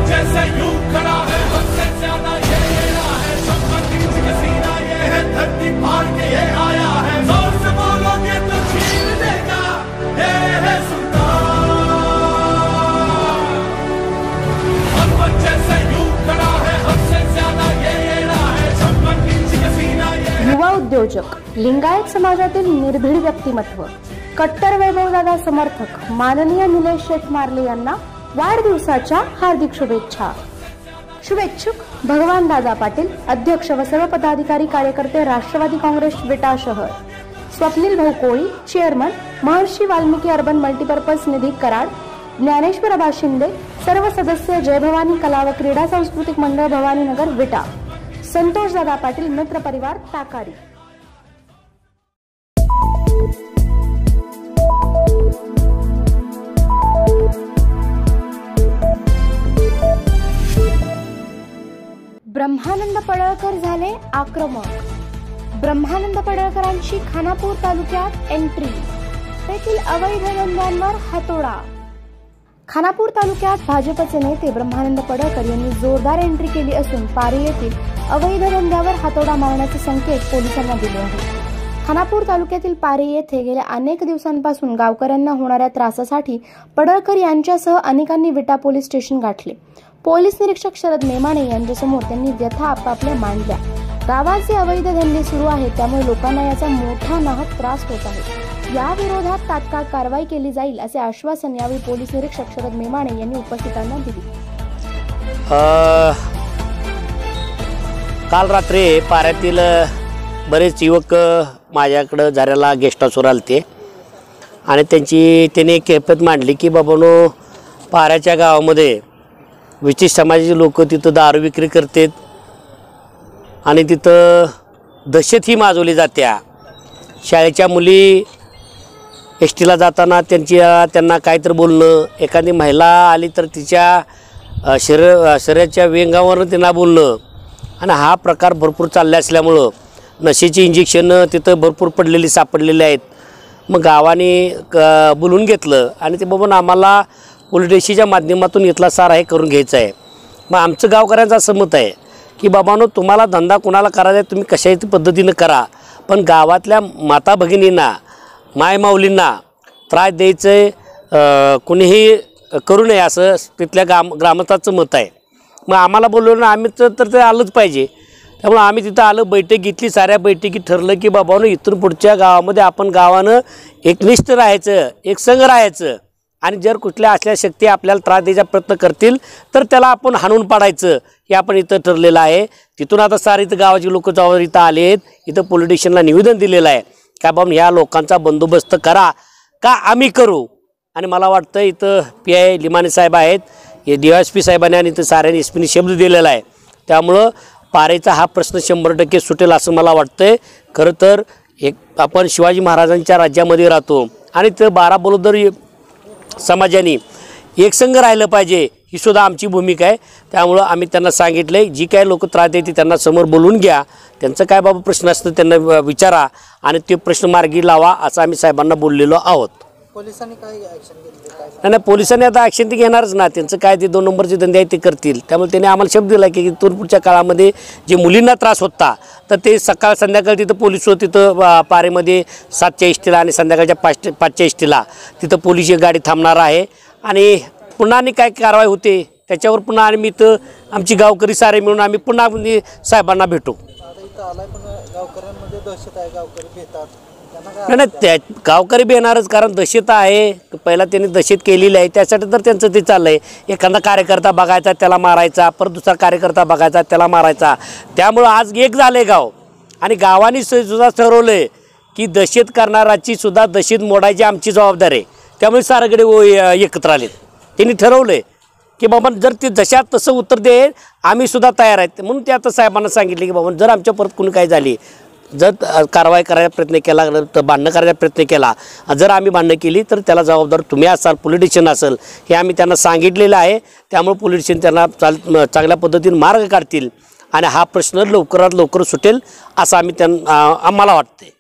जैसे यूं खड़ा है, हमसे ज्यादा ये लेना है, संपत्ति सीना ये है, धरती फाड़ के ये आया है, जोर से बोलोगे तो छीन देगा, ये है सुल्तान। हमसे जैसे यूं खड़ा है, हमसे ज्यादा ये लेना है, संपत्ति सीना ये। युवा उद्योजक, लिंगायत समाजातील निर्भीड व्यक्तिमत्व, कट्टर वैभवदादा समर्थक माननीय निलेश शेटमार्ले यांना वाढदिवसाच्या हार्दिक शुभेच्छा। शुभेच्छुक भगवान दादा पाटील, अध्यक्ष व सर्व पदाधिकारी कार्यकर्ते राष्ट्रवादी काँग्रेस विटा शहर। स्वप्नील भाऊ कोळी, चेअरमन महर्षी वाल्मिकी अर्बन मल्टीपर्पज निधी कराड। ज्ञानेश्वर अबा शिंदे, सर्व सदस्य जय भवानी कला व क्रीडा सांस्कृतिक मंडळ भवानीनगर विटा। संतोष दादा पाटील, मित्र परिवार ताकारी। ब्रह्मानंद पडळकर झाले आक्रमक। ब्रह्मानंद पडळकरांची खानापूर तालुक्यात एंट्री, तेथील अवैध धंद्यांवर हातोडा। खानापूर तालुक्यात भाजपचे नेते ब्रह्मानंद पडळकर यांनी जोरदार एंट्री केली असून पारी येथील अवैध धंद्यावर हातोडा मारण्याचे संकेत पोलिसांना दिले आहेत। खानापूर तालुक्यातील पारी येथे गेल्या अनेक दिवसांपासून गावकऱ्यांना होणाऱ्या त्रासासाठी पडळकर यांच्यासह अनेकांनी विटा पोलीस स्टेशन गाठले। पोलीस निरीक्षक शरद मेमाणे यांच्यासमोर त्यांनी व्यथा आपापल्या मांडल्या। गावात जे अवैध धंदे सुरू आहेत त्यामुळे लोकांना याचा मोठा नाहक त्रास होत आहे। या विरोधात तात्काळ कारवाई केली जाईल असे आश्वासन यावेळी पोलीस निरीक्षक शरद मेमाणे यांनी उपस्थितांना दिले। काल रात्री पाऱ्यातील बरेच युवक माझ्याकडे झऱ्याला गेस्ट हाऊसवर आलते आणि त्यांनी एक कैफियत मांडली की बाबांनो, पाऱ्याच्या गावामध्ये विशेष समाजाचे लोक तिथं दारू विक्री करतात आणि तिथं दहशत ही माजवली जात्या। शाळेच्या मुली एस टीला जाताना त्यांना काहीतरी बोलणं, एखादी महिला आली तर तिच्या शरीराच्या व्यंगावर त्यांना बोलणं, आणि हा प्रकार भरपूर चालला असल्यामुळं नशेची इंजेक्शनं तिथं भरपूर सापडलेली आहेत। मग गावाने बोलून घेतलं आणि ते बाबा आम्हाला पोलीस स्टेशनच्या माध्यमातून इथला सारा हे करून घ्यायचं आहे। मग आमचं गावकऱ्यांचं असं मत आहे की बाबांनो, तुम्हाला धंदा कोणाला करायचा आहे तुम्ही कशाही पद्धतीनं करा, पण गावातल्या माता भगिनींना, मायमाऊलींना त्रास द्यायचं कुणीही करू नये असं तिथल्या ग्रामस्थांचं मत आहे। मग आम्हाला बोलवलं ना, आम्ही तर ते आलंच पाहिजे। त्यामुळे आम्ही तिथं आलं, बैठक घेतली, साऱ्या बैठकीत ठरलं की बाबांनो, इथून पुढच्या गावामध्ये आपण गावानं एकनिष्ठ राहायचं, एकसंघ राहायचं, आणि जर कुठल्या असल्या शक्ती आपल्याला त्रास द्यायचा प्रयत्न करतील तर त्याला आपण हाणून पाडायचं, हे आपण इथं ठरलेलं आहे। तिथून आता सारे इथं गावाची लोक जवळ इथं आले आहेत, इथं पोलीस स्टेशनला निवेदन दिलेलं आहे का बाबा ह्या लोकांचा बंदोबस्त करा का आम्ही करू। आणि मला वाटतं इथं PI लिमाने साहेब आहेत, हे DSP साहेबांनी आणि इथं साऱ्यांनी SP शब्द दिलेला आहे। त्यामुळं पारेचा हा प्रश्न 100% सुटेल असं मला वाटतंय। खरं तर आपण शिवाजी महाराजांच्या राज्यामध्ये राहतो आणि ते 12 बलुदर समाजाने एकसंघ राहिलं पाहिजे, ही सुद्धा आमची भूमिका आहे। त्यामुळं आम्ही त्यांना सांगितलं, जी काय लोक त्रास देते त्यांना समोर बोलून घ्या, त्यांचं काय बाबा प्रश्न असतं त्यांना विचारा आणि ते प्रश्न मार्गी लावा असं आम्ही साहेबांना बोललेलो आहोत। पोलिसांनी काय ॲक्शन घेतली? नाही, पोलिसांनी आता ॲक्शन ते घेणारच ना, त्यांचं काय ते 2 नंबरचे धंदे आहेत ते करतील। त्यामुळे त्यांनी आम्हाला शब्द दिला की इथून पुढच्या काळामध्ये जे मुलींना त्रास होता तर ते सकाळ संध्याकाळ तिथं पोलीस तिथं पारेमध्ये 7च्या एसटीला आणि संध्याकाळच्या 5च्या एसटीला तिथं पोलीस गाडी थांबणार आहे आणि पुन्हा काय कारवाई होते त्याच्यावर पुन्हा आम्ही इथं आमची गावकरी सारे मिळून आम्ही पुन्हा साहेबांना भेटू। आता इथं आलाय पण गावकऱ्यांमध्ये दहशत आहे, गावकरी भेटतात, नाही त्या गावकरी बी येणारच, कारण दहशत आहे, पहिला त्यांनी दहशत केलेली आहे, त्यासाठी तर त्यांचं ते चाललं आहे। एखादा कार्यकर्ता बघायचा त्याला मारायचा, परत दुसरा कार्यकर्ता बघायचा त्याला मारायचा। त्यामुळं आज एक झालं गाव आणि गावाने सुद्धा ठरवलं की दहशत करणाराची सुद्धा दहशत मोडायची आमची जबाबदारी आहे। त्यामुळे सारेकडे एकत्र आलेत, त्यांनी ठरवलं की बाबा जर ते जशात तसं उत्तर दे आम्ही सुद्धा तयार आहेत। म्हणून ते आता साहेबांना सांगितले की बाबा जर आमच्या परत कोणी काय झाली, जर कारवाई करायचा प्रयत्न केला तर भांडणं करायचा प्रयत्न केला, जर आम्ही भांडणं केली तर त्याला जबाबदार तुम्ही असाल, पोलीस स्टेशन असेल, हे आम्ही त्यांना सांगितलेलं आहे। त्यामुळे पोलीस स्टेशन त्यांना चांगल्या पद्धतीने मार्ग काढतील आणि हा प्रश्न लवकरात लवकर सुटेल असं आम्हाला वाटते।